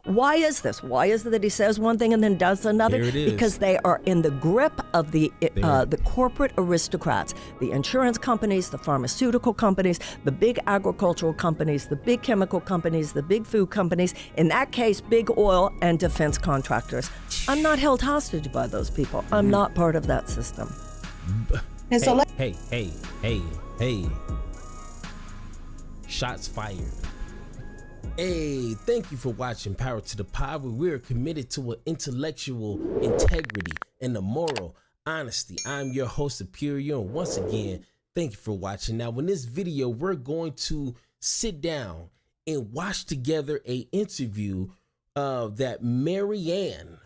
Why is this? Why is it that he says one thing and then does another? There it is. Because they are in the grip of the corporate aristocrats, the insurance companies, the pharmaceutical companies, the big agricultural companies, the big chemical companies, the big food companies, in that case, big oil and defense contractors. I'm not held hostage by those people. I'm not part of that system. And so Hey. Shots fired. Hey, thank you for watching Power to the Pod, where we're committed to an intellectual integrity and the moral honesty. I'm your host, Superior, and once again, thank you for watching. Now, in this video, we're going to sit down and watch together a interview that Marianne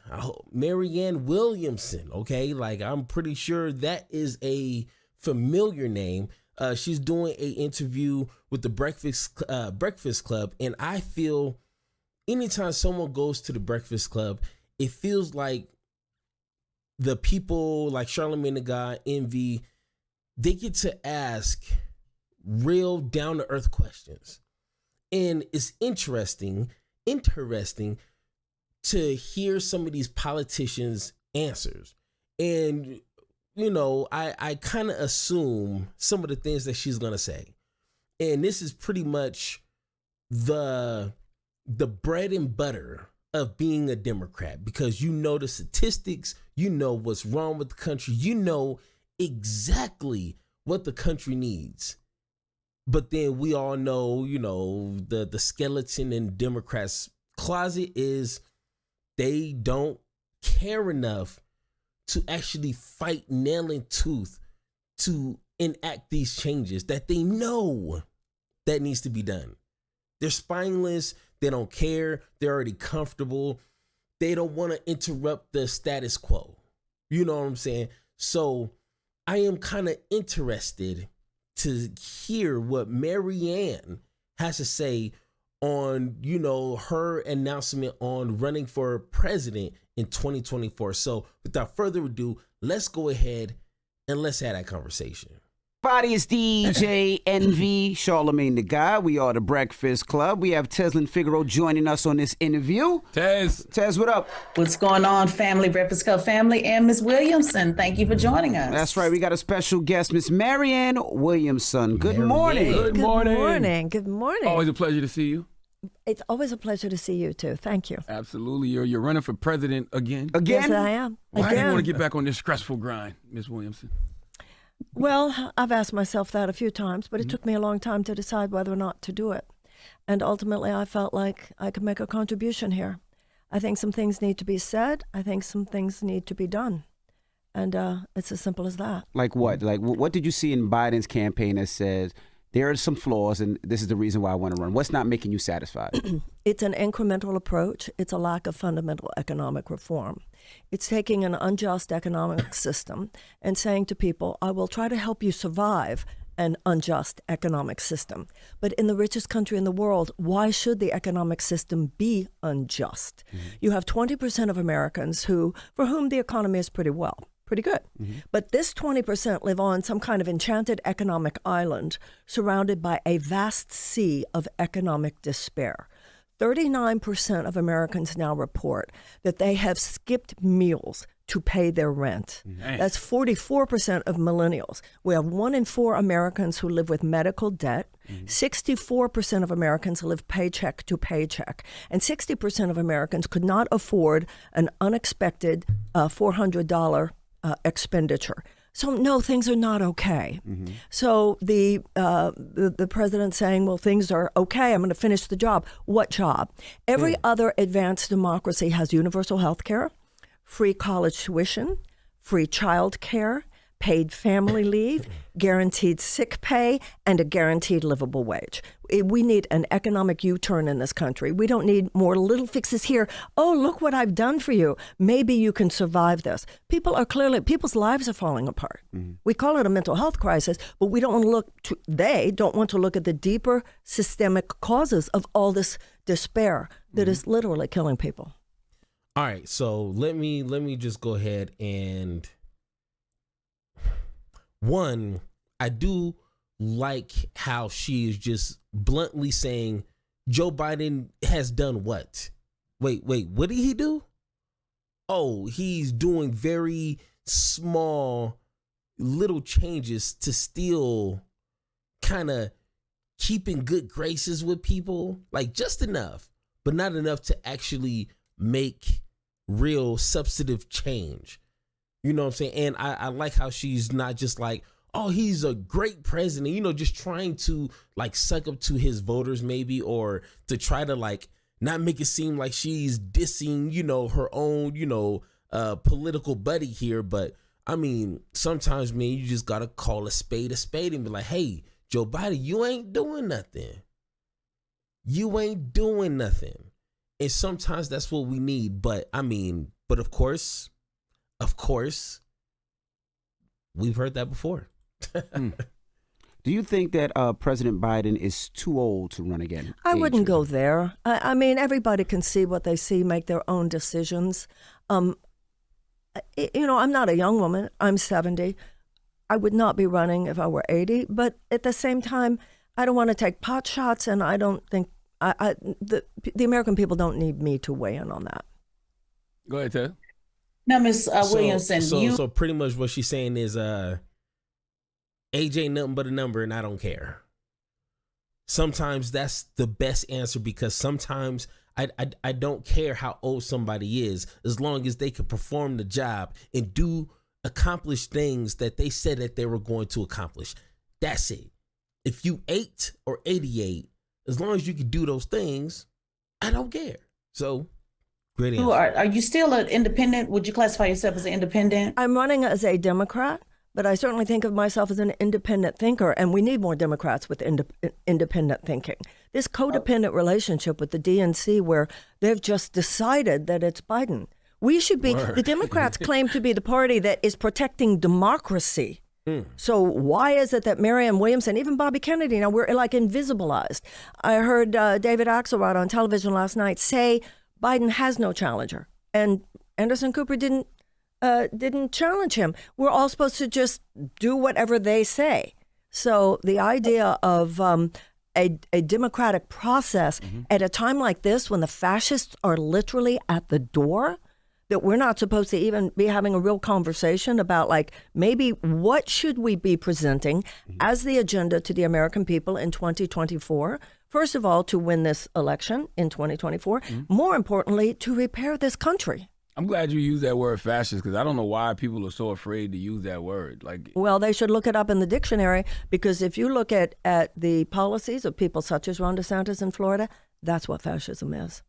Williamson, okay? Like, I'm pretty sure that is a familiar name. She's doing an interview with the Breakfast Club, and I feel anytime someone goes to the Breakfast Club, it feels like the people like Charlamagne the God, Envy, they get to ask real down-to-earth questions. And it's interesting to hear some of these politicians' answers. And you know, I kind of assume some of the things that she's going to say. And this is pretty much the bread and butter of being a Democrat, because you know the statistics, you know what's wrong with the country, you know exactly what the country needs. But then we all know, you know, the skeleton in Democrats' closet is they don't care enough to actually fight nail and tooth to enact these changes that they know that needs to be done. They're spineless. They don't care. They're already comfortable. They don't want to interrupt the status quo. You know what I'm saying? So I am kind of interested to hear what Marianne has to say on, you know, her announcement on running for president in 2024. So without further ado, let's go ahead and let's have that conversation. Everybody, it's DJ Envy, Charlamagne the God. We are the Breakfast Club. We have Teslin Figaro joining us on this interview. Tez, what up? what's going on, family, Breakfast Club family, and Ms. Williamson? Thank you for joining us. That's right. We got a special guest, Miss Marianne Williamson. Good morning. Good morning. Good morning. Always a pleasure to see you. It's always a pleasure to see you, too. Thank you. Absolutely. You're running for president again? Yes, I am. Why do you want to get back on this stressful grind, Ms. Williamson? Well, I've asked myself that a few times, but it took me a long time to decide whether or not to do it. And ultimately, I felt like I could make a contribution here. I think some things need to be said. I think some things need to be done. And it's as simple as that. Like what? Like what did you see in Biden's campaign that says there are some flaws and this is the reason why I want to run? What's not making you satisfied? It's an incremental approach. It's a lack of fundamental economic reform. It's taking an unjust economic system and saying to people, I will try to help you survive an unjust economic system. But in the richest country in the world, why should the economic system be unjust? Mm-hmm. You have 20% of Americans for whom the economy is pretty good. Mm-hmm. But this 20% live on some kind of enchanted economic island surrounded by a vast sea of economic despair. 39% of Americans now report that they have skipped meals to pay their rent. Mm-hmm. That's 44% of millennials. We have 1 in 4 Americans who live with medical debt. Mm-hmm. 64% of Americans live paycheck to paycheck. And 60% of Americans could not afford an unexpected $400 expenditure. So no, things are not okay. Mm-hmm. So the president saying, well, things are okay, I'm going to finish the job. What job? Every other advanced democracy has universal health care, free college tuition, free child care, paid family leave, guaranteed sick pay, and a guaranteed livable wage. We need an economic U-turn in this country. We don't need more little fixes here. Oh, look what I've done for you. Maybe you can survive this. People's lives are falling apart. Mm-hmm. We call it a mental health crisis, but they don't want to look at the deeper systemic causes of all this despair that is literally killing people. All right, so let me just go ahead and one, I do like how she is just bluntly saying Joe Biden has done what? Wait, what did he do? Oh, he's doing very small little changes to still kind of keep in good graces with people, like just enough, but not enough to actually make real substantive change. You know what I'm saying? And I like how she's not just like, oh, he's a great president, you know, just trying to like suck up to his voters maybe, or to try to like not make it seem like she's dissing, you know, her own, you know, political buddy here. But I mean, sometimes, man, you just got to call a spade and be like, hey, Joe Biden, you ain't doing nothing. You ain't doing nothing. And sometimes that's what we need. But I mean, but of course, we've heard that before. Do you think that President Biden is too old to run again? I wouldn't go there. I mean, everybody can see what they see, make their own decisions. You know, I'm not a young woman. I'm 70. I would not be running if I were 80. But at the same time, I don't want to take pot shots, and I don't think the American people don't need me to weigh in on that. Go ahead, Ted. Now, Ms. Williamson, so pretty much what she's saying is, age ain't nothing but a number, and I don't care. Sometimes that's the best answer, because sometimes I don't care how old somebody is, as long as they can perform the job and accomplish things that they said that they were going to accomplish. That's it. If you 8 or 88, as long as you can do those things, I don't care. So, great answer. Are you still an independent? Would you classify yourself as an independent? I'm running as a Democrat, but I certainly think of myself as an independent thinker, and we need more Democrats with independent thinking. This codependent relationship with the DNC, where they've just decided that it's Biden. We should be, the Democrats claim to be the party that is protecting democracy. So why is it that Marianne Williamson, even Bobby Kennedy, now we're like invisibilized? I heard David Axelrod on television last night say Biden has no challenger, and Anderson Cooper didn't challenge him. We're all supposed to just do whatever they say. So the idea of a democratic process at a time like this, when the fascists are literally at the door, that we're not supposed to even be having a real conversation about, like, maybe what should we be presenting as the agenda to the American people in 2024? First of all, to win this election in 2024. More importantly, to repair this country. I'm glad you used that word fascist, because I don't know why people are so afraid to use that word. Like, well, they should look it up in the dictionary, because if you look at the policies of people such as Ron DeSantis in Florida, that's what fascism is.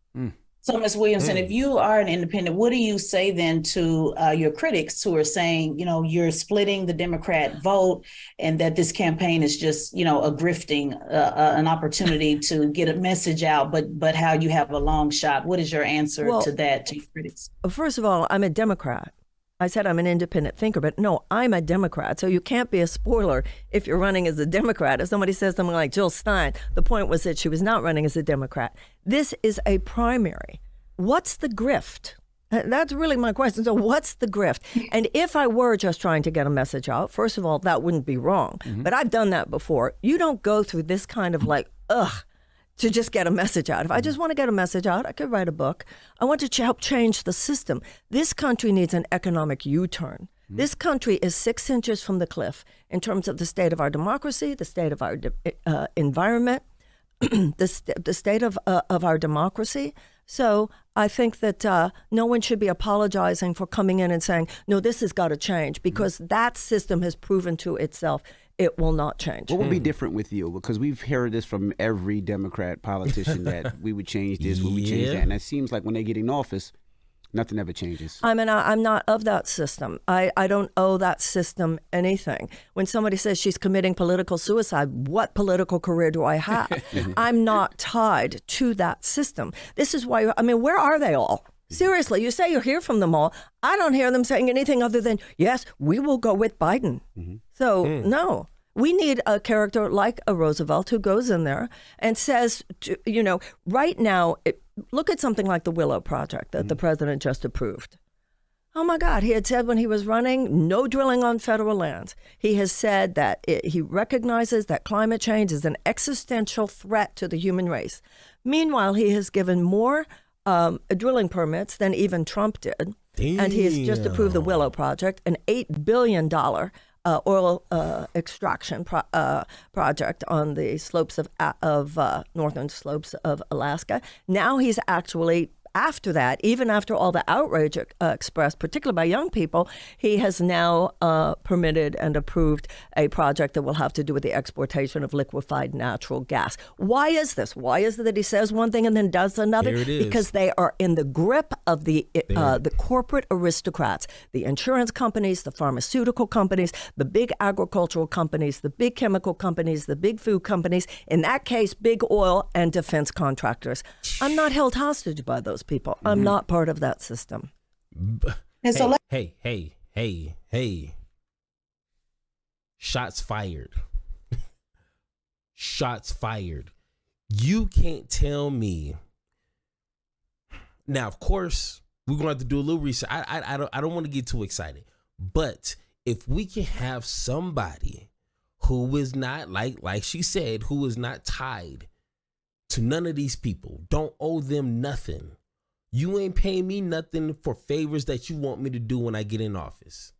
So, Ms. Williamson, if you are an independent, what do you say then to your critics who are saying, you know, you're splitting the Democrat vote, and that this campaign is just, you know, a grifting, an opportunity to get a message out, but how you have a long shot? What is your answer to that, to your critics? First of all, I'm a Democrat. I said I'm an independent thinker, but no, I'm a Democrat. So you can't be a spoiler if you're running as a Democrat. If somebody says something like Jill Stein, the point was that she was not running as a Democrat. This is a primary. What's the grift? That's really my question. So what's the grift? And if I were just trying to get a message out, first of all, that wouldn't be wrong. But I've done that before. You don't go through this kind of like, to just get a message out. If I just want to get a message out, I could write a book. I want to help change the system. This country needs an economic U-turn. This country is 6 inches from the cliff in terms of the state of our democracy, the state of our environment, the state of our democracy. So I think that no one should be apologizing for coming in and saying, no, this has got to change, because that system has proven to itself it will not change. What will be different with you? Because we've heard this from every Democrat politician that we would change this, we would change that. And it seems like when they get in office, nothing ever changes. I mean, I'm not of that system. I don't owe that system anything. When somebody says she's committing political suicide, what political career do I have? I'm not tied to that system. This is why, I mean, where are they all? Seriously, you say you hear from them all. I don't hear them saying anything other than, yes, we will go with Biden. So, no. We need a character like a Roosevelt who goes in there and says, you know, right now, look at something like the Willow Project that the president just approved. Oh, my God. He had said when he was running, no drilling on federal lands. He has said that he recognizes that climate change is an existential threat to the human race. Meanwhile, he has given more drilling permits than even Trump did. Damn. And he has just approved the Willow Project, an $8 billion oil extraction project on the slopes of northern slopes of Alaska. Now he's actually, after that, even after all the outrage expressed, particularly by young people, he has now permitted and approved a project that will have to do with the exportation of liquefied natural gas. Why is this? Why is it that he says one thing and then does another? There it is. Because they are in the grip of the corporate aristocrats, the insurance companies, the pharmaceutical companies, the big agricultural companies, the big chemical companies, the big food companies, in that case, big oil and defense contractors. I'm not held hostage by those people. I'm not part of that system. And so Hey. Shots fired. Shots fired. You can't tell me. Now, of course, we're going to have to do a little research. I don't want to get too excited. But if we can have somebody who is not, like she said, who is not tied to none of these people, don't owe them nothing. You ain't paying me nothing for favors that you want me to do when I get in office.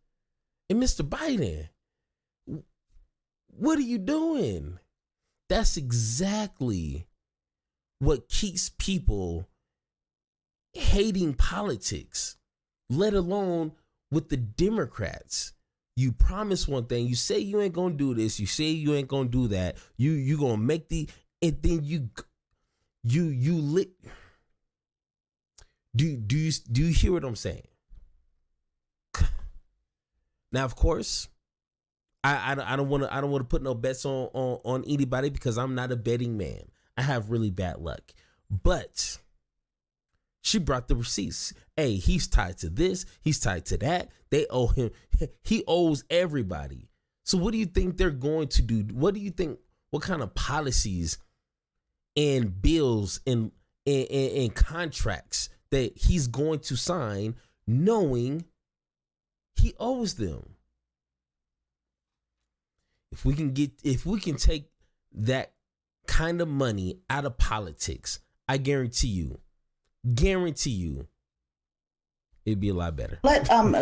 And Mr. Biden, what are you doing? That's exactly what keeps people hating politics, let alone with the Democrats. You promise one thing, you say you ain't gonna do this, you say you ain't gonna do that, you gonna make and then you lit. Do you hear what I'm saying? Now, of course, I don't want to put no bets on anybody because I'm not a betting man. I have really bad luck. But she brought the receipts. Hey, he's tied to this. He's tied to that. They owe him. He owes everybody. So what do you think they're going to do? What do you think? What kind of policies and bills and contracts that he's going to sign knowing he owes them? If we can take that kind of money out of politics, I guarantee you, it'd be a lot better.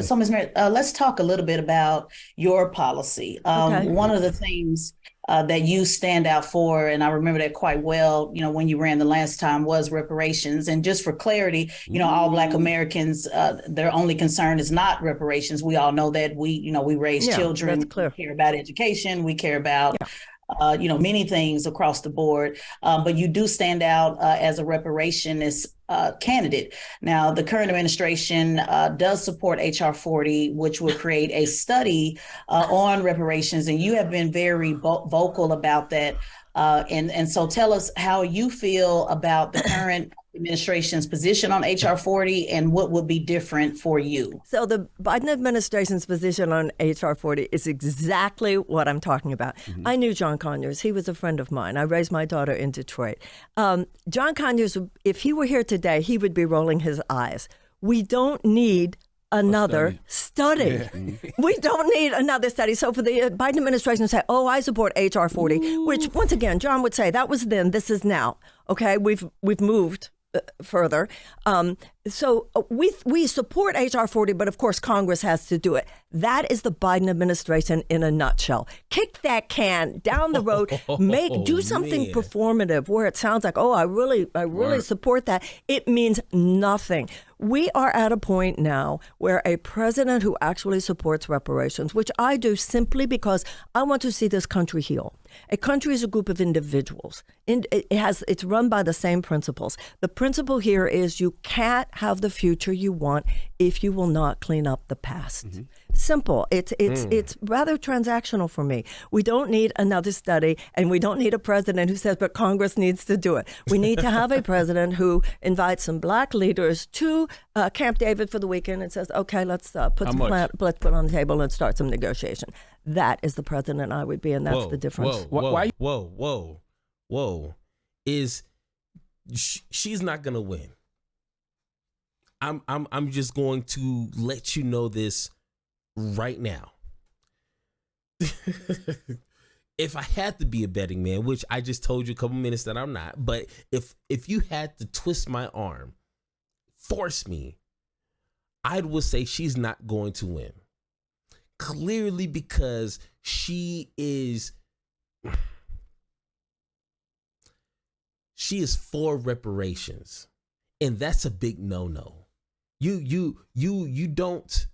So Ms. Merritt, let's talk a little bit about your policy. Okay. One of the things that you stand out for, and I remember that quite well, when you ran the last time, was reparations. And just for clarity, all Black Americans, their only concern is not reparations. We all know that we raise children, we care about education, we care about many things across the board. But you do stand out as a reparationist candidate. Now, the current administration does support H.R. 40, which will create a study on reparations. And you have been very vocal about that. And so tell us how you feel about the current administration's position on H.R. 40 and what would be different for you. So the Biden administration's position on H.R. 40 is exactly what I'm talking about. Mm-hmm. I knew John Conyers. He was a friend of mine. I raised my daughter in Detroit. John Conyers, if he were here today, he would be rolling his eyes. We don't need another study. Yeah. We don't need another study. So for the Biden administration to say, I support H.R. 40, which once again, John would say that was then, this is now. Okay, we've moved further. So we support H.R. 40, but of course Congress has to do it. That is the Biden administration in a nutshell. Kick that can down the road, do something performative where it sounds like, I really support that. It means nothing. We are at a point now where a president who actually supports reparations, which I do simply because I want to see this country heal. A country is a group of individuals. It's run by the same principles. The principle here is you can't have the future you want if you will not clean up the past. Mm-hmm. Simple. It's rather transactional for me. We don't need another study, and we don't need a president who says, but Congress needs to do it. We need to have a president who invites some Black leaders to Camp David for the weekend and says, okay, let's put on the table and start some negotiation. That is the president I would be, and that's the difference. Whoa. She's not gonna win. I'm just going to let you know this right now. If I had to be a betting man, which I just told you a couple minutes that I'm not, but if you had to twist my arm force me, I would say she's not going to win. Clearly because she is for reparations. And that's a big no-no. You don't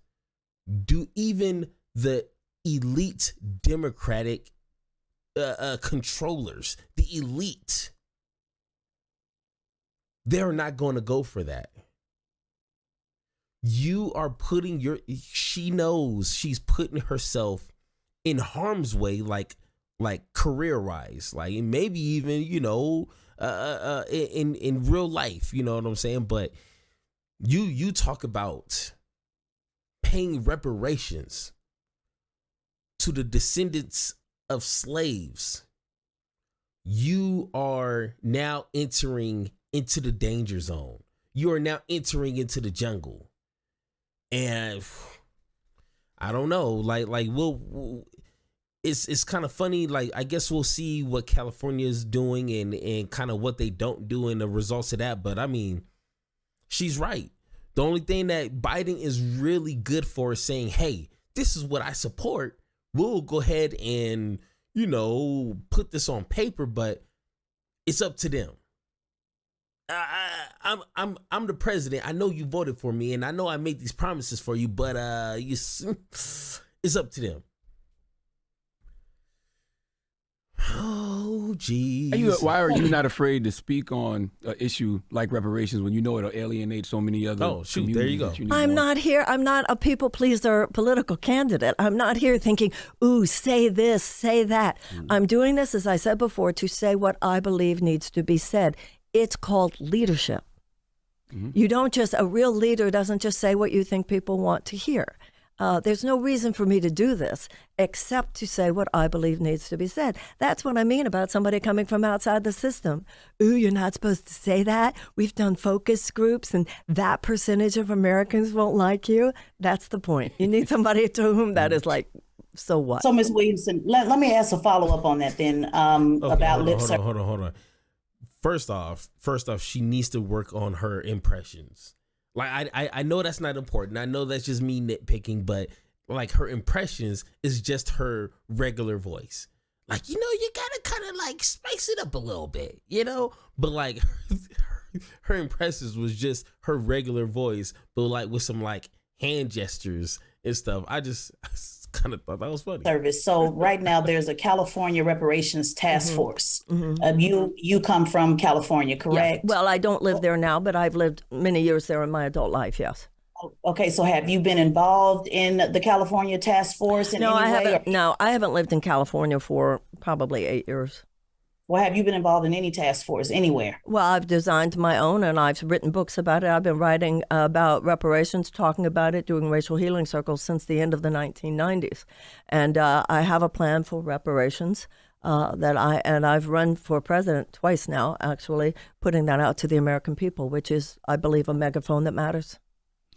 do, even the elite Democratic controllers, the elite, they're not going to go for that. You are putting she knows she's putting herself in harm's way, like career-wise, like maybe even, in real life, you know what I'm saying? But you talk about paying reparations to the descendants of slaves. You are now entering into the danger zone. You are now entering into the jungle. And I don't know, like it's kind of funny. Like, I guess we'll see what California is doing and kind of what they don't do and the results of that. But I mean, she's right. The only thing that Biden is really good for is saying, hey, this is what I support. We'll go ahead and, put this on paper, but it's up to them. I'm the president. I know you voted for me, and I know I made these promises for you, but it's up to them. Oh, geez. Why are you not afraid to speak on an issue like reparations when you know it'll alienate so many other? Oh, shoot! There you go. I'm not here. I'm not a people pleaser political candidate. I'm not here thinking, "Ooh, say this, say that." I'm doing this, as I said before, to say what I believe needs to be said. It's called leadership. You don't a real leader doesn't just say what you think people want to hear. There's no reason for me to do this except to say what I believe needs to be said. That's what I mean about somebody coming from outside the system. Ooh, you're not supposed to say that. We've done focus groups and that percentage of Americans won't like you. That's the point. You need somebody to whom that is like, so what? So, Ms. Williamson, let me ask a follow-up on that then about lip service. Hold on. First off, she needs to work on her impressions. Like, I know that's not important. I know that's just me nitpicking, but like her impressions is just her regular voice. Like, you gotta kind of like spice it up a little bit, But like her impressions was just her regular voice, but like with some like hand gestures and stuff. I just kind of thought that was funny. Service. So right now there's a California reparations task force. You come from California, correct? Yeah. Well, I don't live there now, but I've lived many years there in my adult life, yes. Okay, so have you been involved in the California task force in any way? No, I haven't lived in California for probably 8 years. Well, have you been involved in any task force anywhere? Well, I've designed my own and I've written books about it. I've been writing about reparations, talking about it, doing racial healing circles since the end of the 1990s. And I have a plan for reparations I've run for president twice now, actually, putting that out to the American people, which is, I believe, a megaphone that matters.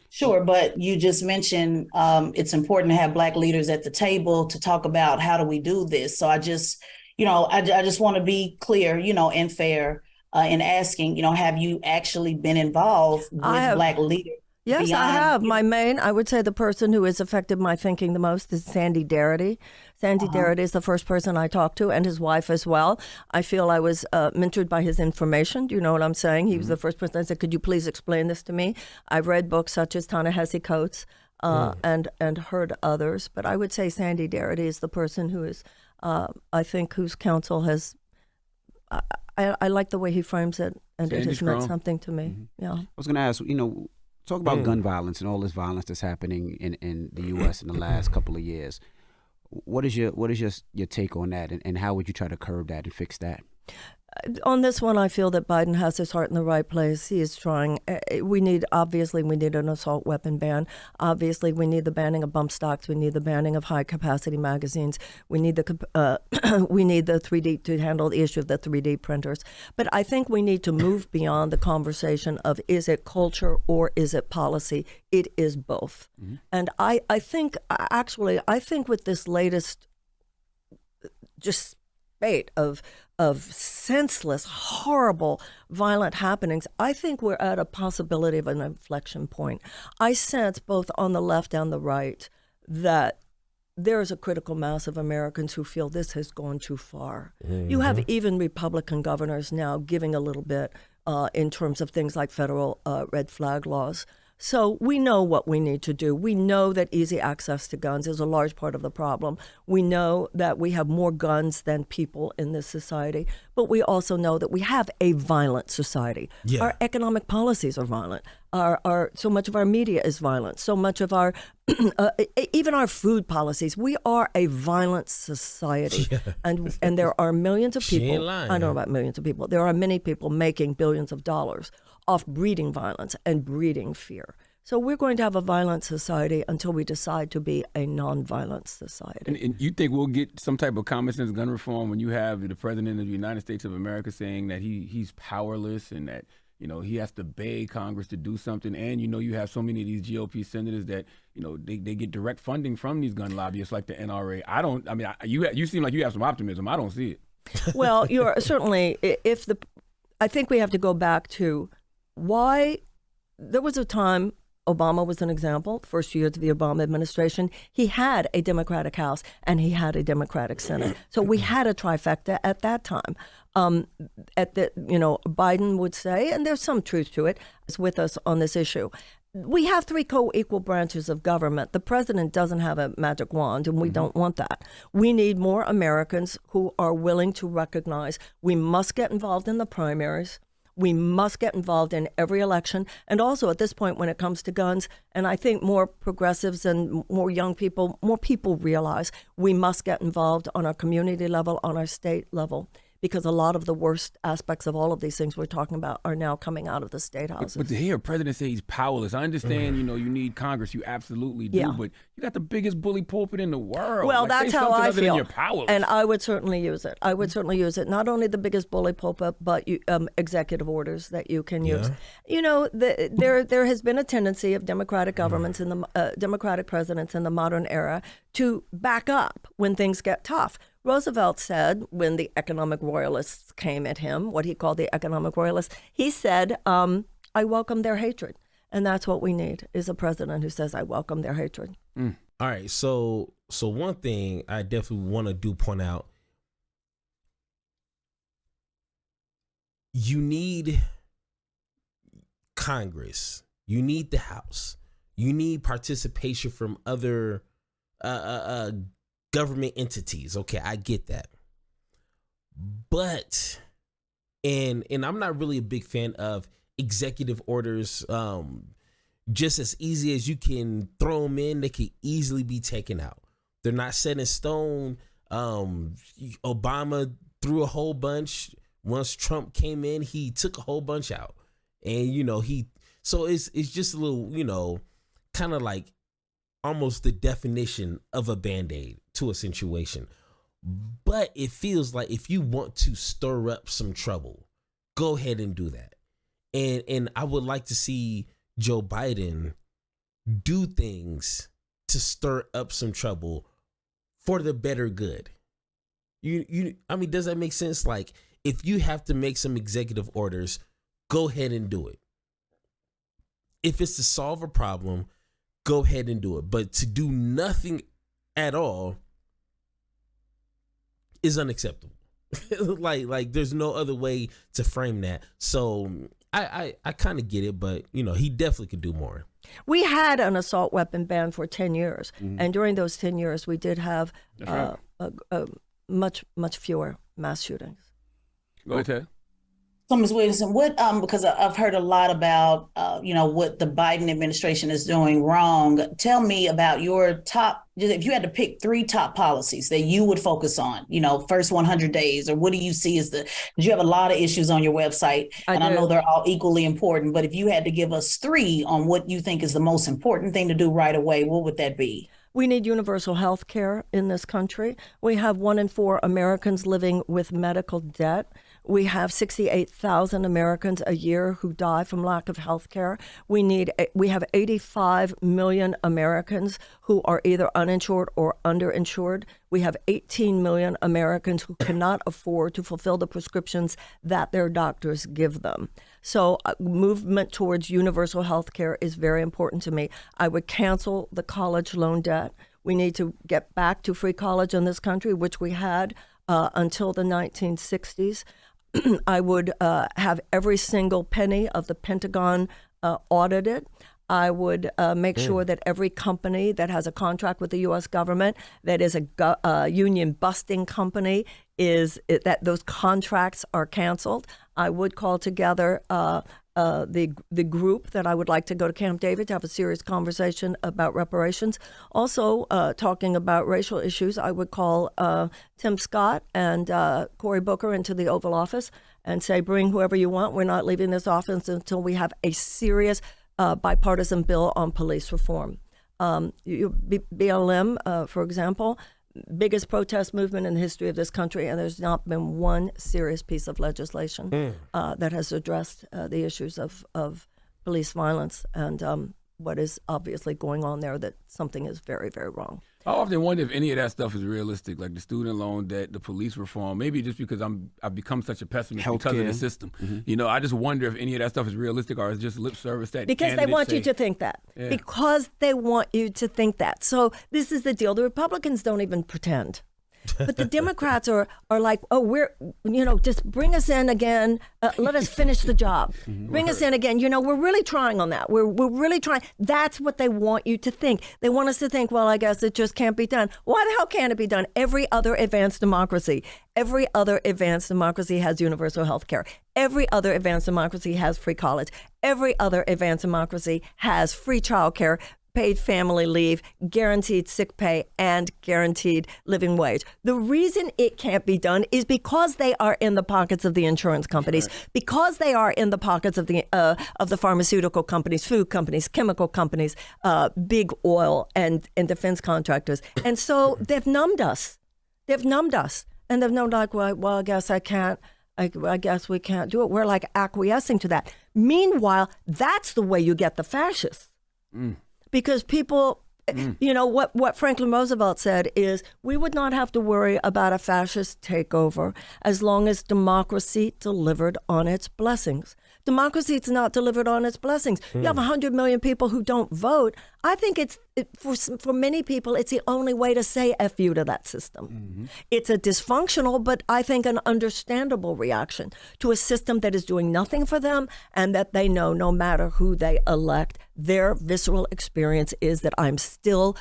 Sure, but you just mentioned it's important to have Black leaders at the table to talk about how do we do this. So I just want to be clear, and fair in asking, have you actually been involved with Black leaders? Yes, I have. I would say the person who has affected my thinking the most is Sandy Darity. Sandy Darity is the first person I talked to, and his wife as well. I feel I was mentored by his information. Do you know what I'm saying? He was the first person I said, could you please explain this to me? I've read books such as Ta-Nehisi Coates and heard others, but I would say Sandy Darity is the person who is, I think, whose counsel has, I like the way he frames it, and Sandy it has meant something to me. Yeah. I was going to ask, talk about gun violence and all this violence that's happening in the U.S. in the last couple of years. What is your take on that, and how would you try to curb that and fix that? On this one, I feel that Biden has his heart in the right place. He is trying. We need an assault weapon ban. Obviously, we need the banning of bump stocks. We need the banning of high-capacity magazines. We need the 3D to handle the issue of the 3D printers. But I think we need to move beyond the conversation of is it culture or is it policy? It is both. Mm-hmm. And I think with this latest just spate of senseless, horrible, violent happenings, I think we're at a possibility of an inflection point. I sense both on the left and the right that there is a critical mass of Americans who feel this has gone too far. You have even Republican governors now giving a little bit in terms of things like federal red flag laws. So we know what we need to do. We know that easy access to guns is a large part of the problem. We know that we have more guns than people in this society, but we also know that we have a violent society. Yeah. Our economic policies are violent. So much of our media is violent. So much of our, even our food policies, we are a violent society. Yeah. And there are millions of She people. ain't lying. I don't know about millions of people. There are many people making billions of dollars off breeding violence and breeding fear. So we're going to have a violent society until we decide to be a non-violent society. And you think we'll get some type of common sense gun reform when you have the president of the United States of America saying that he's powerless and that, you know, he has to beg Congress to do something, and you have so many of these GOP senators that they get direct funding from these gun lobbyists like the NRA. You seem like you have some optimism. I don't see it. Well, you're certainly I think we have to go back to why there was a time. Obama was an example. First year of the Obama administration, he had a Democratic House and he had a Democratic Senate. So we had a trifecta at that time. Biden would say, and there's some truth to it, is with us on this issue. We have three co-equal branches of government. The president doesn't have a magic wand, and we don't want that. We need more Americans who are willing to recognize we must get involved in the primaries. We must get involved in every election. And also at this point when it comes to guns, and I think more progressives and more young people, more people realize we must get involved on our community level, on our state level, because a lot of the worst aspects of all of these things we're talking about are now coming out of the state houses. But to hear a president say he's powerless, I understand, you need Congress, you absolutely do, Yeah. but you got the biggest bully pulpit in the world. Well, Like, that's say how something I other than feel. you're powerless. And I would certainly use it. I would certainly use it. Not only the biggest bully pulpit, but executive orders that you can use. There has been a tendency of Democratic governments and the Democratic presidents in the modern era to back up when things get tough. Roosevelt said when the economic royalists came at him, what he called the economic royalists, he said, I welcome their hatred. And that's what we need, is a president who says, I welcome their hatred. All right, so one thing I definitely want to point out, you need Congress, you need the House, you need participation from other government entities. Okay, I get that. But, and I'm not really a big fan of executive orders. Just as easy as you can throw them in, they can easily be taken out. They're not set in stone. Obama threw a whole bunch. Once Trump came in, he took a whole bunch out. And, so it's just a little, kind of like almost the definition of a Band-Aid to a situation. But it feels like if you want to stir up some trouble, go ahead and do that. And I would like to see Joe Biden do things to stir up some trouble for the better good. Does that make sense? Like, if you have to make some executive orders, go ahead and do it. If it's to solve a problem, go ahead and do it. But to do nothing at all is unacceptable. like there's no other way to frame that. So I kind of get it, but he definitely could do more. We had an assault weapon ban for 10 years. And during those 10 years, we did have much fewer mass shootings. Go ahead, Ted. So, Ms. Williamson, what because I've heard a lot about what the Biden administration is doing wrong. Tell me about your top. If you had to pick 3 top policies that you would focus on, first 100 days, or what do you see as because you have a lot of issues on your website, I know they're all equally important. But if you had to give us 3 on what you think is the most important thing to do right away, what would that be? We need universal health care in this country. We have 1 in 4 Americans living with medical debt. We have 68,000 Americans a year who die from lack of health care. We have 85 million Americans who are either uninsured or underinsured. We have 18 million Americans who cannot afford to fulfill the prescriptions that their doctors give them. So movement towards universal health care is very important to me. I would cancel the college loan debt. We need to get back to free college in this country, which we had until the 1960s. I would have every single penny of the Pentagon audited. I would make sure that every company that has a contract with the U.S. government that is a union-busting company that those contracts are canceled. I would call together the group that I would like to go to Camp David to have a serious conversation about reparations. Also, talking about racial issues, I would call Tim Scott and Cory Booker into the Oval Office and say, bring whoever you want. We're not leaving this office until we have a serious bipartisan bill on police reform. BLM, for example, biggest protest movement in the history of this country, and there's not been one serious piece of legislation that has addressed the issues of police violence and what is obviously going on there, that something is very, very wrong. I often wonder if any of that stuff is realistic, like the student loan debt, the police reform. Maybe just because I've become such a pessimist because of the system. Mm-hmm. I just wonder if any of that stuff is realistic or is just lip service that because they want you to think that. Yeah. Because they want you to think that. So this is the deal. The Republicans don't even pretend. But the Democrats are like, we're, just bring us in again. Let us finish the job. Bring us in again. We're really trying on that. We're really trying. That's what they want you to think. They want us to think, well, I guess it just can't be done. Why the hell can't it be done? Every other advanced democracy has universal health care. Every other advanced democracy has free college. Every other advanced democracy has free child care, paid family leave, guaranteed sick pay, and guaranteed living wage. The reason it can't be done is because they are in the pockets of the insurance companies, because they are in the pockets of the pharmaceutical companies, food companies, chemical companies, big oil, and defense contractors. And so they've numbed us. And they've known like, well, I guess I can't. I guess we can't do it. We're like acquiescing to that. Meanwhile, that's the way you get the fascists. Because people, what Franklin Roosevelt said is we would not have to worry about a fascist takeover as long as democracy delivered on its blessings. Democracy is not delivered on its blessings. You have 100 million people who don't vote. I think for many people, it's the only way to say F you to that system. It's a dysfunctional, but I think an understandable reaction to a system that is doing nothing for them and that they know no matter who they elect, their visceral experience is that I'm still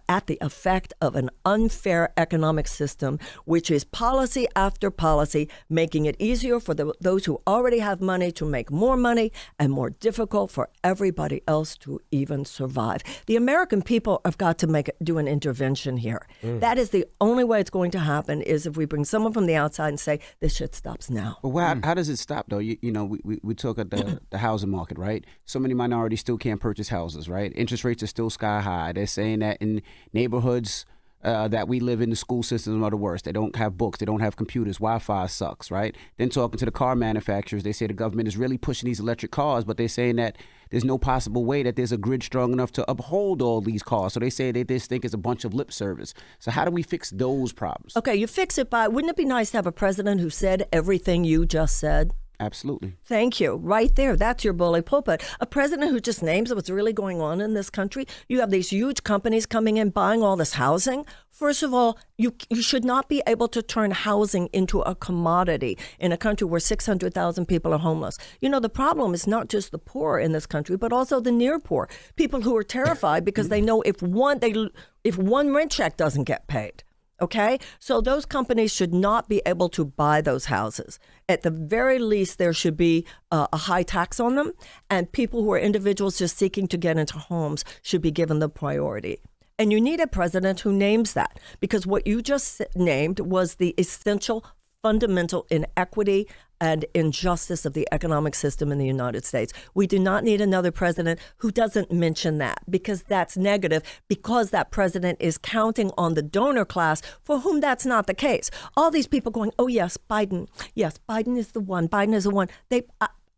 at the effect of an unfair economic system, which is policy after policy, making it easier for those who already have money to make more money and more difficult for everybody else to even survive. The American people have got to do an intervention here. That is the only way it's going to happen, is if we bring someone from the outside and say, this shit stops now. Well, how does it stop, though? We talk at the housing market, right? So many minorities still can't purchase houses, right? Interest rates are still sky high. They're saying that in neighborhoods that we live in, the school systems are the worst. They don't have books. They don't have computers. Wi-Fi sucks, right? Then talking to the car manufacturers, they say the government is really pushing these electric cars, but they're saying that there's no possible way that there's a grid strong enough to uphold all these cars. So they say they just think it's a bunch of lip service. So how do we fix those problems? Okay, you fix it by, wouldn't it be nice to have a president who said everything you just said? Absolutely. Thank you. Right there. That's your bully pulpit. A president who just names what's really going on in this country. You have these huge companies coming in, buying all this housing. First of all, you should not be able to turn housing into a commodity in a country where 600,000 people are homeless. The problem is not just the poor in this country, but also the near poor. People who are terrified because they know if one rent check doesn't get paid. Okay, so those companies should not be able to buy those houses. At the very least, there should be a high tax on them, and people who are individuals just seeking to get into homes should be given the priority. And you need a president who names that, because what you just named was the essential fundamental inequity and injustice of the economic system in the United States. We do not need another president who doesn't mention that, because that's negative, because that president is counting on the donor class for whom that's not the case. All these people going, oh, yes, Biden is the one. Biden is the one. They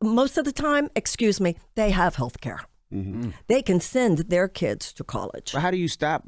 most of the time, excuse me, they have health care. Mm-hmm. They can send their kids to college. But how do you stop,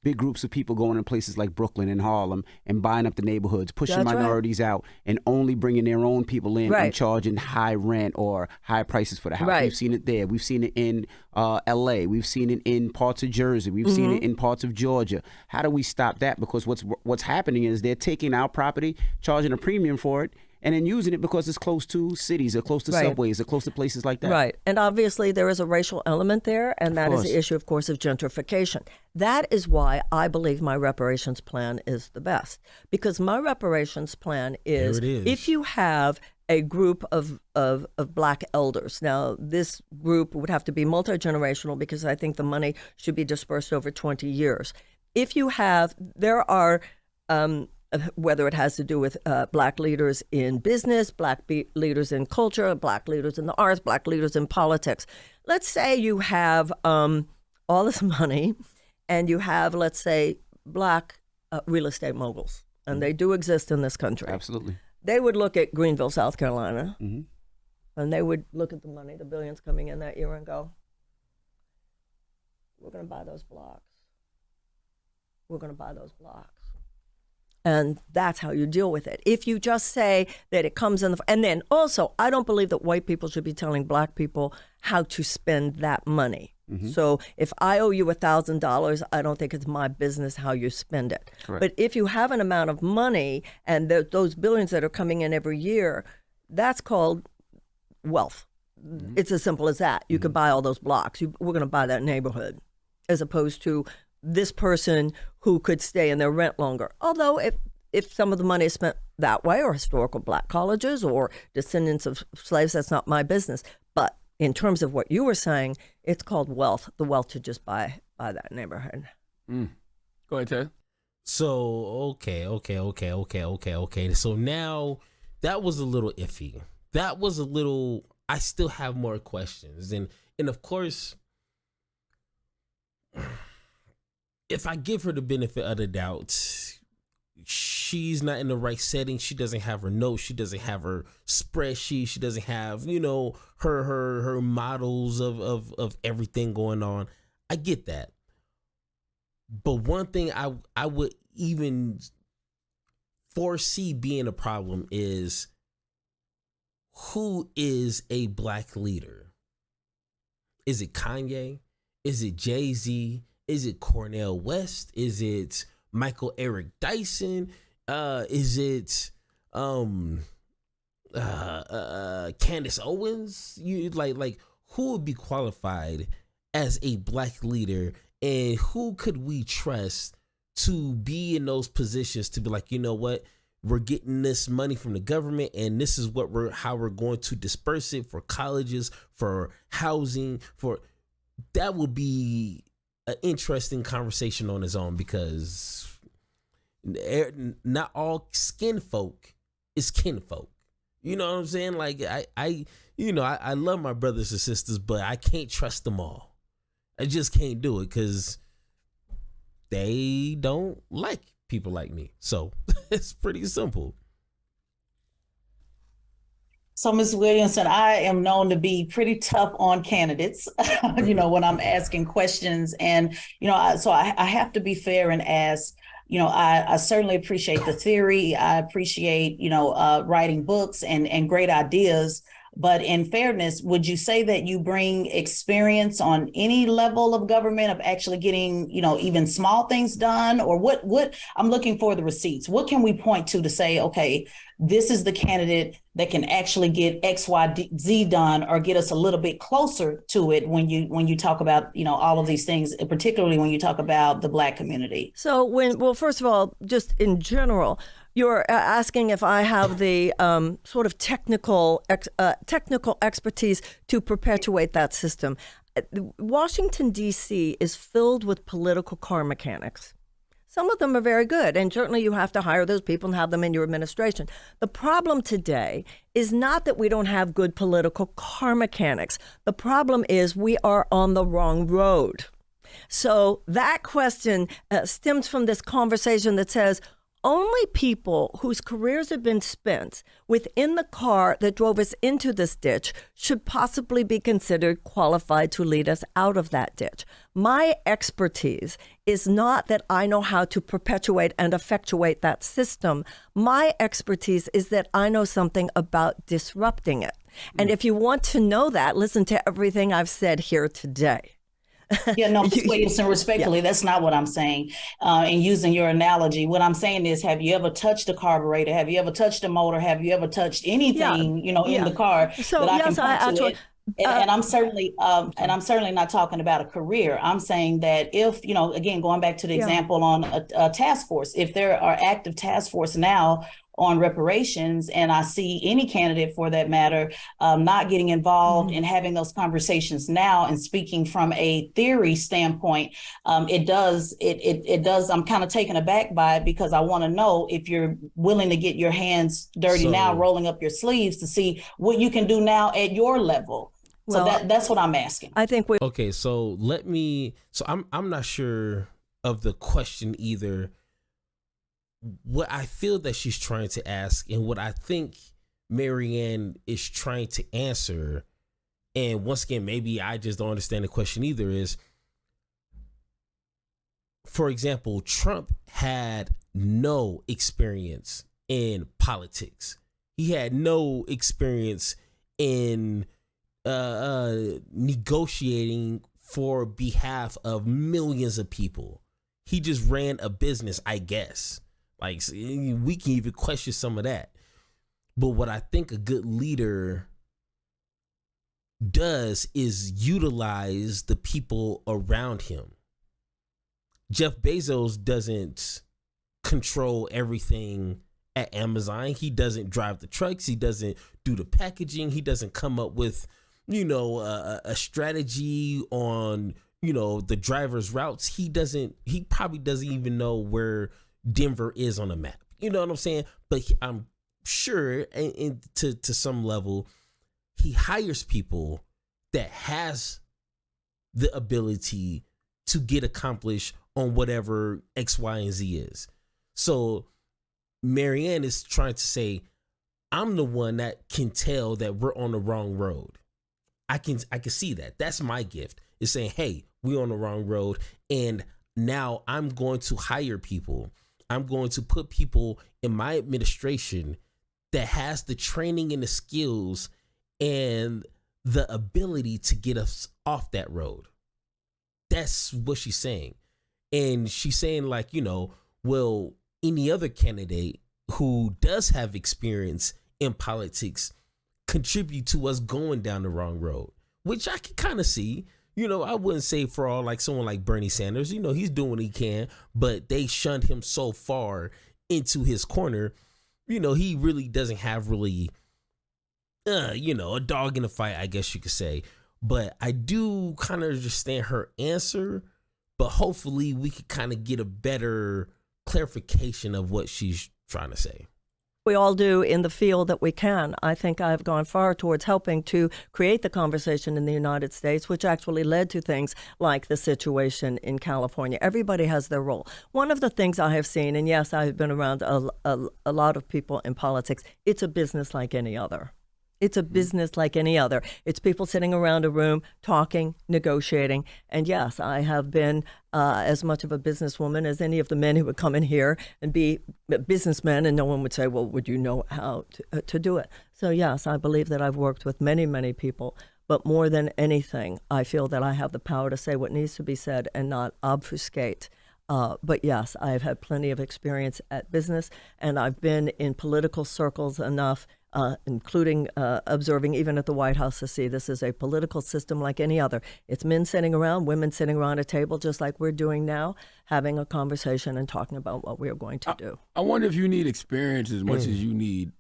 big groups of people going in places like Brooklyn and Harlem and buying up the neighborhoods, pushing That's minorities out, and only bringing their own people in and charging high rent or high prices for the house? We've seen it there. We've seen it in L.A. We've seen it in parts of Jersey. We've seen it in parts of Georgia. How do we stop that? Because what's happening is they're taking our property, charging a premium for it, and then using it because it's close to cities or close to subways or close to places like that. Right. And obviously there is a racial element there, and that is the issue, of course, of gentrification. That is why I believe my reparations plan is the best. Because my reparations plan is, if you have a group of black elders. Now, this group would have to be multi-generational, because I think the money should be dispersed over 20 years. If you have, there are... whether it has to do with black leaders in business, black leaders in culture, black leaders in the arts, black leaders in politics. Let's say you have all this money, and you have, let's say, black real estate moguls, and they do exist in this country. Absolutely. They would look at Greenville, South Carolina, and they would look at the money, the billions coming in that year, and go, we're going to buy those blocks. We're going to buy those blocks. And that's how you deal with it. If you just say that it comes in and then also, I don't believe that white people should be telling black people how to spend that money. So if I owe you $1,000, I don't think it's my business how you spend it. Correct. But if you have an amount of money and those billions that are coming in every year, that's called wealth. It's as simple as that. You could buy all those blocks. We're going to buy that neighborhood, as opposed to this person who could stay in their rent longer. Although if some of the money is spent that way, or historical black colleges or descendants of slaves, that's not my business. But in terms of what you were saying, it's called wealth, the wealth to just buy that neighborhood. Go ahead, Ted. So, okay. So now that was a little iffy. That was a little, I still have more questions. And of course, if I give her the benefit of the doubt, she's not in the right setting. She doesn't have her notes. She doesn't have her spreadsheet. She doesn't have, her models of everything going on. I get that. But one thing I would even foresee being a problem is, who is a black leader? Is it Kanye? Is it Jay-Z? Is it Cornel West? Is it Michael Eric Dyson? Is it Candace Owens? You like who would be qualified as a black leader, and who could we trust to be in those positions to be like, you know what, we're getting this money from the government, and this is how we're going to disperse it for colleges, for housing, for that would be an interesting conversation on its own, because not all skin folk is kinfolk. You know what I'm saying? Like I love my brothers and sisters, but I can't trust them all. I just can't do it, because they don't like people like me. So it's pretty simple. So, Ms. Williamson, I am known to be pretty tough on candidates, when I'm asking questions. And, I have to be fair and ask, I certainly appreciate the theory. I appreciate, writing books and great ideas. But in fairness, would you say that you bring experience on any level of government of actually getting, even small things done? Or what I'm looking for the receipts. What can we point to say, okay, this is the candidate that can actually get X, Y, Z done, or get us a little bit closer to it when you talk about, all of these things, particularly when you talk about the Black community? So first of all, just in general, you're asking if I have the sort of technical expertise to perpetuate that system. Washington, D.C. is filled with political car mechanics. Some of them are very good, and certainly you have to hire those people and have them in your administration. The problem today is not that we don't have good political car mechanics. The problem is we are on the wrong road. So that question stems from this conversation that says, only people whose careers have been spent within the car that drove us into this ditch should possibly be considered qualified to lead us out of that ditch. My expertise is not that I know how to perpetuate and effectuate that system. My expertise is that I know something about disrupting it. And if you want to know that, listen to everything I've said here today. Yeah, no, Ms. Williamson, respectfully, that's not what I'm saying. And using your analogy, what I'm saying is, have you ever touched a carburetor? Have you ever touched a motor? Have you ever touched anything, in the car so, that I yes, can point to it? And I'm certainly not talking about a career. I'm saying that if, again, going back to the example on a task force, if there are active task force now on reparations, and I see any candidate for that matter not getting involved in having those conversations now and speaking from a theory standpoint, it does. I'm kind of taken aback by it, because I want to know if you're willing to get your hands dirty now, rolling up your sleeves to see what you can do now at your level. So that's what I'm asking. I think Okay, so I'm not sure of the question either. What I feel that she's trying to ask, and what I think Marianne is trying to answer, and once again, maybe I just don't understand the question either, is, for example, Trump had no experience in politics. He had no experience in negotiating for behalf of millions of people. He just ran a business, I guess. Like, we can even question some of that. But what I think a good leader does is utilize the people around him. Jeff Bezos doesn't control everything at Amazon. He doesn't drive the trucks. He doesn't do the packaging. He doesn't come up with, a strategy on, the driver's routes. He probably doesn't even know where Denver is on a map. You know what I'm saying? But I'm sure, and to some level, he hires people that has the ability to get accomplished on whatever X, Y, and Z is. So Marianne is trying to say, I'm the one that can tell that we're on the wrong road. I can see that. That's my gift, is saying, hey, we're on the wrong road. And now I'm going to hire people. I'm going to put people in my administration that has the training and the skills and the ability to get us off that road. That's what she's saying. And she's saying, like, well, any other candidate who does have experience in politics contribute to us going down the wrong road, which I can kind of see. I wouldn't say for all, like someone like Bernie Sanders, he's doing what he can, but they shunned him so far into his corner. He really doesn't have a dog in the fight, I guess you could say. But I do kind of understand her answer, but hopefully we could kind of get a better clarification of what she's trying to say. We all do in the field that we can. I think I've gone far towards helping to create the conversation in the United States, which actually led to things like the situation in California. Everybody has their role. One of the things I have seen, and yes, I've been around a lot of people in politics, it's a business like any other. It's a business like any other. It's people sitting around a room, talking, negotiating. And yes, I have been as much of a businesswoman as any of the men who would come in here and be businessmen, and no one would say, well, would you know how to do it? So yes, I believe that I've worked with many, many people. But more than anything, I feel that I have the power to say what needs to be said and not obfuscate. But yes, I've had plenty of experience at business, and I've been in political circles enough, including observing even at the White House, to see this is a political system like any other. It's men sitting around, women sitting around a table, just like we're doing now, having a conversation and talking about what we are going to do. I wonder if you need experience as much as you need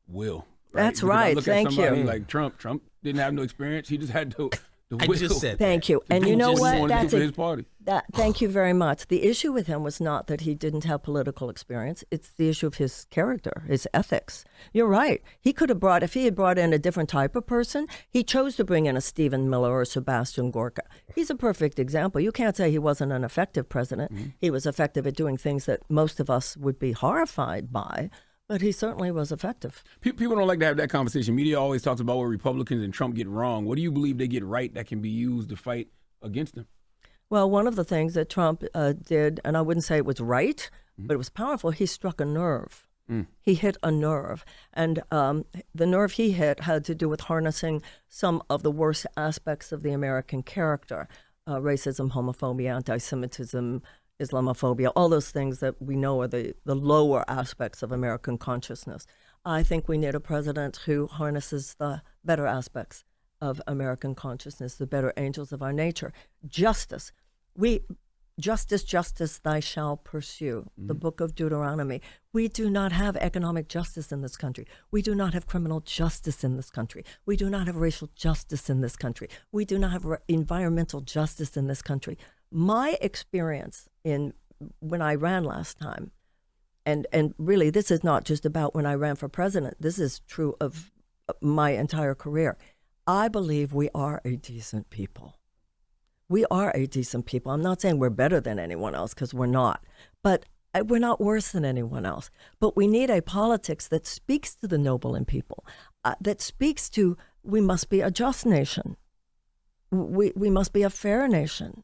will. Right? That's right. Look Thank at somebody you. like Trump. Trump didn't have no experience. He just had to The I will. just said Thank that. you. And you know just what? said That's That's his party. Thank you very much. The issue with him was not that he didn't have political experience. It's the issue of his character, his ethics. You're right. He could have brought, if he had brought in a different type of person, he chose to bring in a Stephen Miller or Sebastian Gorka. He's a perfect example. You can't say he wasn't an effective president. Mm-hmm. He was effective at doing things that most of us would be horrified by, but he certainly was effective. People don't like to have that conversation. Media always talks about what Republicans and Trump get wrong. What do you believe they get right that can be used to fight against them? Well, one of the things that Trump did, and I wouldn't say it was right, but it was powerful, he struck a nerve. He hit a nerve. And the nerve he hit had to do with harnessing some of the worst aspects of the American character, racism, homophobia, anti-Semitism, Islamophobia, all those things that we know are the lower aspects of American consciousness. I think we need a president who harnesses the better aspects of American consciousness, the better angels of our nature. Justice. Justice, thy shall pursue. The book of Deuteronomy. We do not have economic justice in this country. We do not have criminal justice in this country. We do not have racial justice in this country. We do not have environmental justice in this country. My experience when I ran last time, and really this is not just about when I ran for president, this is true of my entire career. I believe we are a decent people. We are a decent people. I'm not saying we're better than anyone else, because we're not. But we're not worse than anyone else. But we need a politics that speaks to the noble in people, that speaks to we must be a just nation. We must be a fair nation,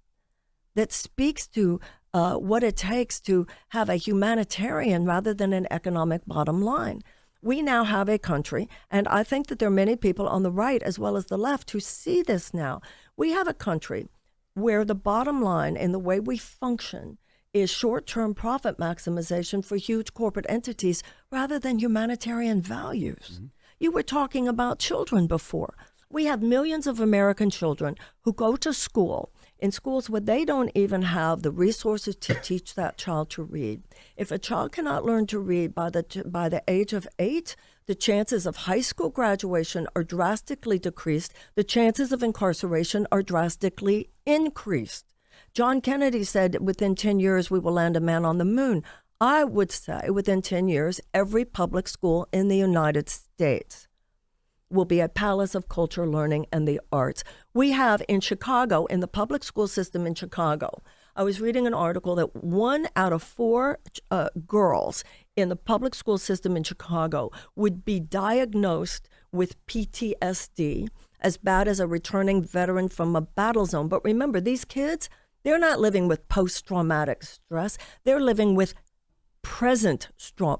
that speaks to what it takes to have a humanitarian rather than an economic bottom line. We now have a country, and I think that there are many people on the right as well as the left who see this now. We have a country where the bottom line in the way we function is short-term profit maximization for huge corporate entities rather than humanitarian values. Mm-hmm. You were talking about children before. We have millions of American children who go to school in schools where they don't even have the resources to teach that child to read. If a child cannot learn to read by the age of 8, the chances of high school graduation are drastically decreased. The chances of incarceration are drastically increased. John Kennedy said within 10 years we will land a man on the moon. I would say within 10 years, every public school in the United States will be a palace of culture, learning, and the arts. We have in Chicago, in the public school system in Chicago, I was reading an article that 1 out of 4 girls in the public school system in Chicago would be diagnosed with PTSD, as bad as a returning veteran from a battle zone. But remember, these kids, they're not living with post-traumatic stress. They're living with present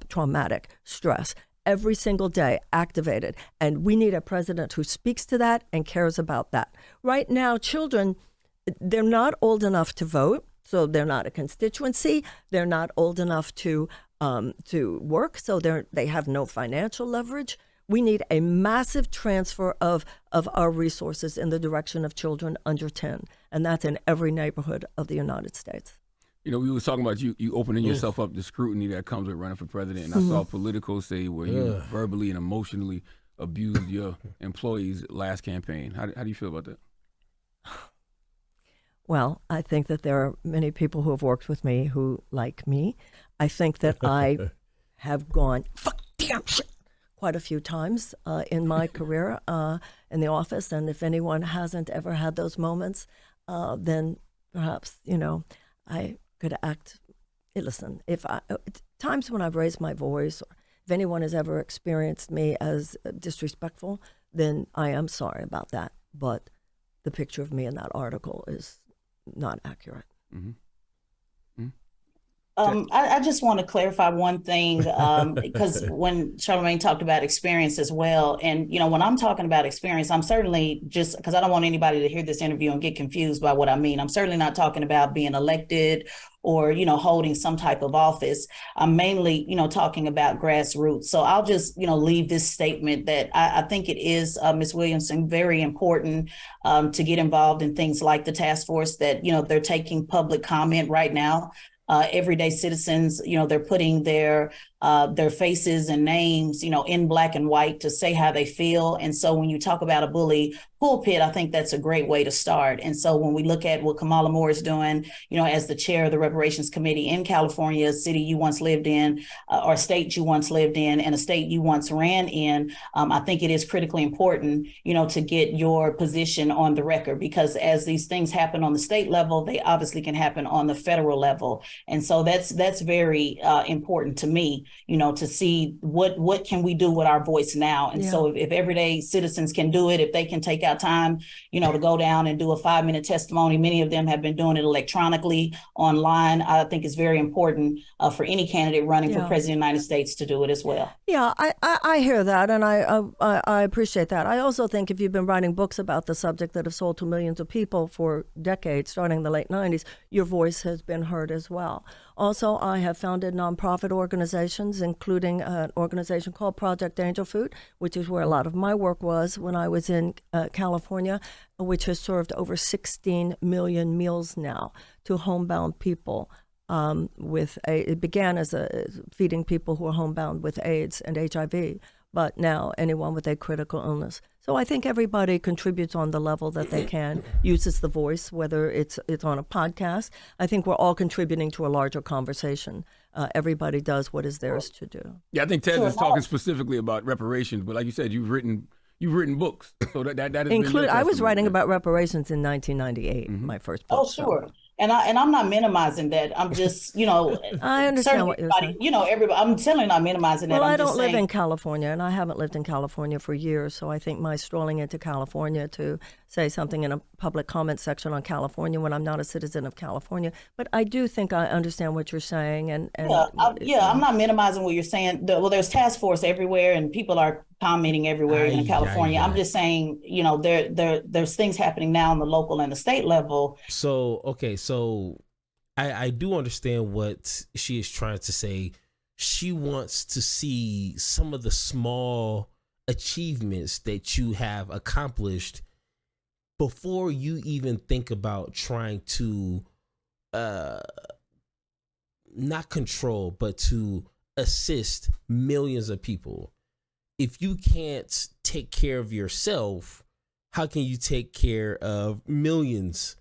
traumatic stress. Every single day, activated. And we need a president who speaks to that and cares about that. Right now, children, they're not old enough to vote, so they're not a constituency. They're not old enough to work, so they have no financial leverage. We need a massive transfer of our resources in the direction of children under 10, and that's in every neighborhood of the United States. You know, we was talking about you opening yourself up to scrutiny that comes with running for president. And I saw Politico say where you verbally and emotionally abused your employees last campaign. How do you feel about that? Well, I think that there are many people who have worked with me who like me. I think that I have gone, fuck, damn, shit, quite a few times in my career in the office. And if anyone hasn't ever had those moments, then perhaps, I could act. Listen, times when I've raised my voice, or if anyone has ever experienced me as disrespectful, then I am sorry about that. But the picture of me in that article is not accurate. Mm-hmm. I just want to clarify one thing, because when Charlamagne talked about experience as well, and, when I'm talking about experience, I'm certainly just, because I don't want anybody to hear this interview and get confused by what I mean. I'm certainly not talking about being elected or, holding some type of office. I'm mainly, talking about grassroots. So I'll just, leave this statement that I think it is, Ms. Williamson, very important to get involved in things like the task force that, they're taking public comment right now. Everyday citizens, they're putting their their faces and names, in black and white to say how they feel. And so when you talk about a bully pulpit, I think that's a great way to start. And so when we look at what Kamala Moore is doing, as the chair of the Reparations Committee in California, a city you once lived in, or a state you once lived in, and a state you once ran in, I think it is critically important, to get your position on the record, because as these things happen on the state level, they obviously can happen on the federal level. And so that's very important to me, to see what can we do with our voice now. And so if everyday citizens can do it, if they can take out time, to go down and do a 5-minute testimony. Many of them have been doing it electronically online. I think it's very important for any candidate running for president of the United States to do it as well. Yeah, I hear that, and I appreciate that. I also think if you've been writing books about the subject that have sold to millions of people for decades, starting in the late 90s, your voice has been heard as well. Also, I have founded nonprofit organizations, including an organization called Project Angel Food, which is where a lot of my work was when I was in California, which has served over 16 million meals now to homebound people. It began as feeding people who are homebound with AIDS and HIV, but now anyone with a critical illness. So I think everybody contributes on the level that they can, uses the voice, whether it's on a podcast. I think we're all contributing to a larger conversation. Everybody does what is theirs to do. Yeah, I think Ted is talking specifically about reparations, but like you said, you've written books, so that is I was writing about reparations in 1998, my first book. Oh, sure. And I'm not minimizing that. I'm just, I understand what you're saying. Everybody. I'm certainly not minimizing that. Well, I don't live in California, and I haven't lived in California for years. So I think my strolling into California to say something in a public comment section on California when I'm not a citizen of California. But I do think I understand what you're saying. And I'm not minimizing what you're saying. There's task force everywhere, and people are commenting everywhere in California. I'm just saying, there's things happening now on the local and the state level. So I do understand what she is trying to say. She wants to see some of the small achievements that you have accomplished before you even think about trying to not control, but to assist millions of people. If you can't take care of yourself, how can you take care of millions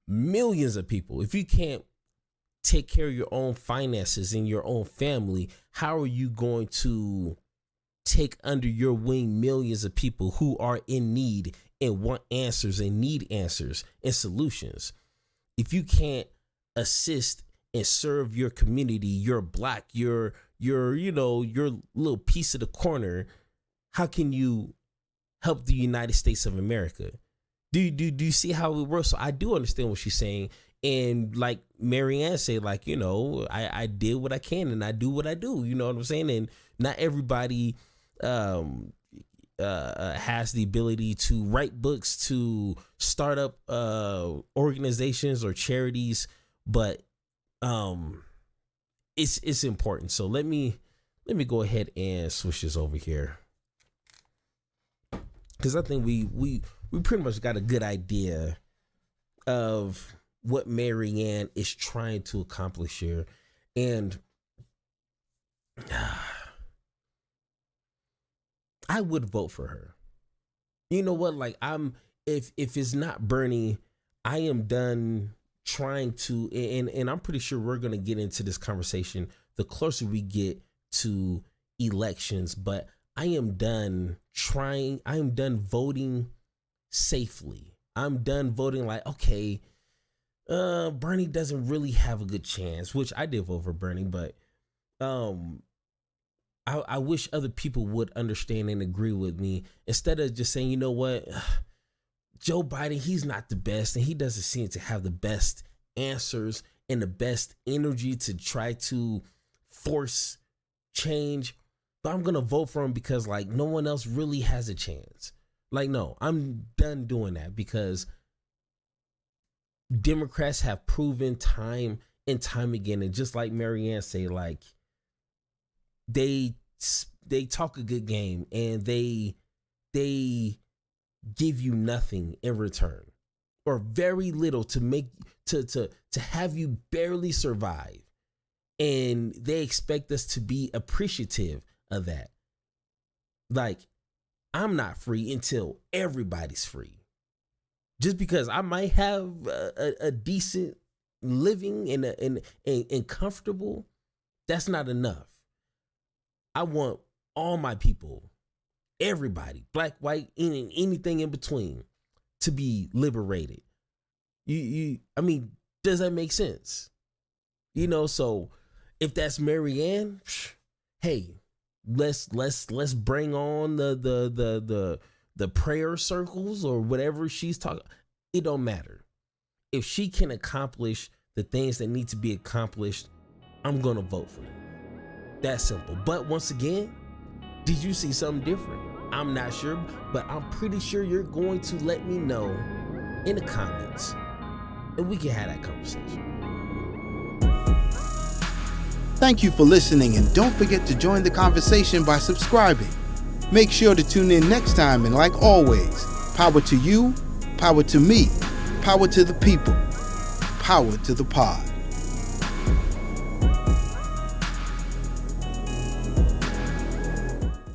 of people? If you can't take care of your own finances and your own family, how are you going to take under your wing millions of people who are in need and want answers and need answers and solutions? If you can't assist and serve your community, your Black, your little piece of the corner, how can you help the United States of America? Do you see how it works? So I do understand what she's saying. And like Marianne said, I did what I can and I do what I do. You know what I'm saying? And not everybody has the ability to write books, to start up organizations or charities, but it's important. So let me go ahead and switch this over here, because I think we pretty much got a good idea of what Marianne is trying to accomplish here. And I would vote for her. You know what? If it's not Bernie, I am done trying to, and I'm pretty sure we're going to get into this conversation the closer we get to elections, but I am done voting safely. I'm done voting like, okay, Bernie doesn't really have a good chance, which I did vote for Bernie, but I wish other people would understand and agree with me, instead of just saying, you know what, Joe Biden, he's not the best, and he doesn't seem to have the best answers and the best energy to try to force change, but I'm gonna vote for him because no one else really has a chance. No, I'm done doing that, because Democrats have proven time and time again, and just like Marianne say, they talk a good game and they give you nothing in return, or very little to make to have you barely survive. And they expect us to be appreciative of that. Like, I'm not free until everybody's free. Just because I might have a decent living and comfortable, that's not enough. I want all my people, everybody, black, white, anything in between, to be liberated. I mean, does that make sense? So if that's Marianne, hey, let's bring on the prayer circles or whatever she's talking. It don't matter. If she can accomplish the things that need to be accomplished, I'm gonna vote for it. That's simple. But once again, did you see something different? I'm not sure, but I'm pretty sure you're going to let me know in the comments, and we can have that conversation. Thank you for listening, and don't forget to join the conversation by subscribing. Make sure to tune in next time, and like always, power to you, power to me, power to the people, power to the pod.